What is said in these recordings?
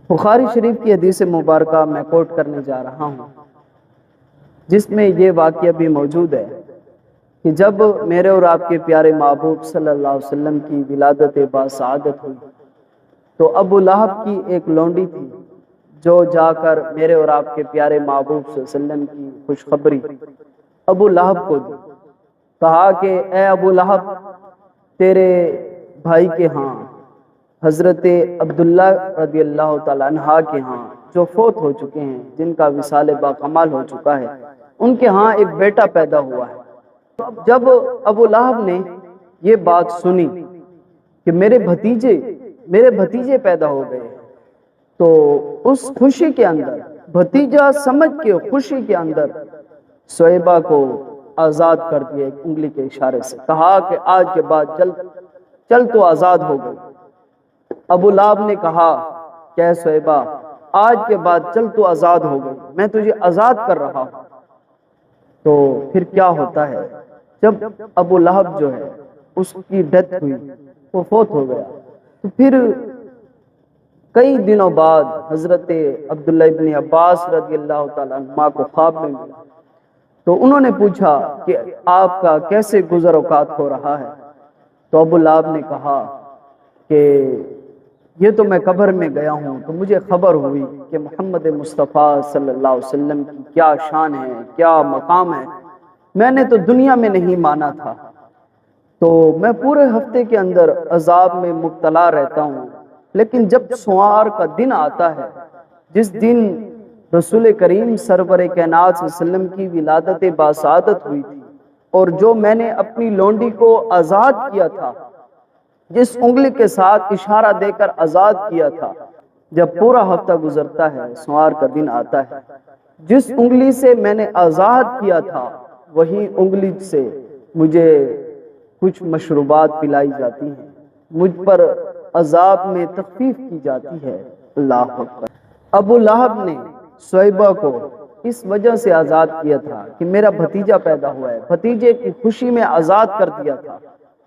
بخاری شریف کی حدیث مبارکہ میں کوٹ کرنے جا رہا ہوں، جس میں یہ واقعہ بھی موجود ہے کہ جب میرے اور آپ کے پیارے محبوب صلی اللہ علیہ وسلم کی ولادت باسعادت ہوئی تو ابو لہب کی ایک لونڈی تھی جو جا کر میرے اور آپ کے پیارے محبوب صلی اللہ علیہ وسلم کی خوشخبری ابو لہب کو دی۔ کہا کہ اے ابو لہب، تیرے بھائی کے ہاں حضرت عبداللہ رضی اللہ تعالیٰ عنہ کے ہاں جو فوت ہو چکے ہیں، جن کا وصال باکمال ہو چکا ہے، ان کے ہاں ایک بیٹا پیدا ہوا ہے۔ جب ابو لہب نے یہ بات سنی کہ میرے بھتیجے پیدا ہو گئے، تو اس خوشی کے اندر، بھتیجا سمجھ کے خوشی کے اندر، صہیبہ کو آزاد کر دیا ایک انگلی کے اشارے سے۔ کہا کہ آج کے بعد چل تو آزاد ہو گئی۔ ابو لہب نے کہا کہ اے صہیبہ، آج کے بعد چل تو آزاد ہو گئی، میں تجھے آزاد کر رہا ہوں۔ تو پھر کیا ہوتا ہے، جب ابو لہب جو ہے اس کی ڈیتھ ہوئی، وہ فوت ہو گیا، تو پھر کئی دنوں بعد حضرت عبداللہ ابن عباس رضی اللہ تعالیٰ عنہ کو خواب میں ملا، تو انہوں نے پوچھا کہ آپ کا کیسے گزر اوقات ہو رہا ہے؟ تو ابو لہب نے کہا کہ یہ تو میں قبر میں گیا ہوں تو مجھے خبر ہوئی کہ محمد مصطفیٰ صلی اللہ علیہ وسلم کی کیا شان ہے، کیا مقام ہے، میں نے تو دنیا میں نہیں مانا تھا، تو میں پورے ہفتے کے اندر عذاب میں مبتلا رہتا ہوں، لیکن جب سوار کا دن آتا ہے، جس دن رسول کریم سرور کائنات صلی اللہ علیہ وسلم کی ولادت باسعادت ہوئی تھی، اور جو میں نے اپنی لونڈی کو آزاد کیا تھا، جس انگلی کے ساتھ اشارہ دے کر آزاد کیا تھا، جب پورا ہفتہ گزرتا ہے، سوار کا دن آتا ہے، جس انگلی سے میں نے آزاد کیا تھا وہی انگلی سے مجھے کچھ مشروبات پلائی جاتی ہیں، مجھ پر عذاب میں تخفیف کی جاتی ہے۔ اللہ اکبر۔ ابو لہب نے صہیبہ کو اس وجہ سے آزاد کیا تھا کہ میرا بھتیجا پیدا ہوا ہے، بھتیجے کی خوشی میں آزاد کر دیا تھا،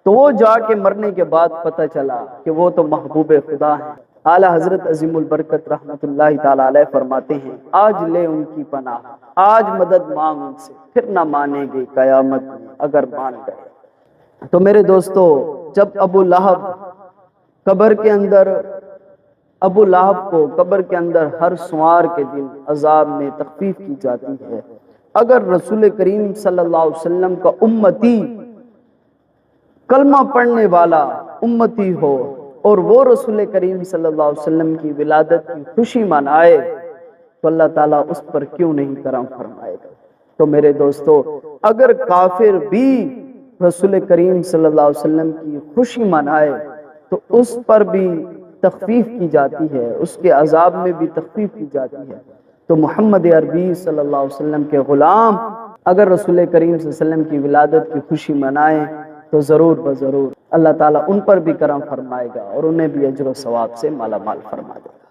تو وہ جا کے مرنے کے بعد پتہ چلا کہ وہ تو محبوب خدا ہیں۔ اعلیٰ حضرت عظیم البرکت رحمت اللہ تعالیٰ علیہ فرماتے ہیں، آج لے ان کی پناہ، آج مدد مانگ ان سے، پھر نہ مانیں گے قیامت میں اگر مان گئے۔ تو میرے دوستو، جب ابو لہب کو قبر کے اندر ہر سوار کے دن عذاب میں تخفیف کی جاتی ہے، اگر رسول کریم صلی اللہ علیہ وسلم کا امتی، کلمہ پڑھنے والا امتی ہو، اور وہ رسول کریم صلی اللہ علیہ وسلم کی ولادت کی خوشی منائے، تو اللہ تعالیٰ اس پر کیوں نہیں کرم فرمائے گا۔ تو میرے دوستو، اگر کافر بھی رسول کریم صلی اللہ علیہ وسلم کی خوشی منائے تو اس پر بھی تخفیف کی جاتی ہے، اس کے عذاب میں بھی تخفیف کی جاتی ہے۔ تو محمد عربی صلی اللہ علیہ وسلم کے غلام اگر رسول کریم صلی اللہ علیہ وسلم کی ولادت کی خوشی منائیں تو ضرور بضرور اللہ تعالیٰ ان پر بھی کرم فرمائے گا اور انہیں بھی اجر و ثواب سے مالا مال فرما دے گا۔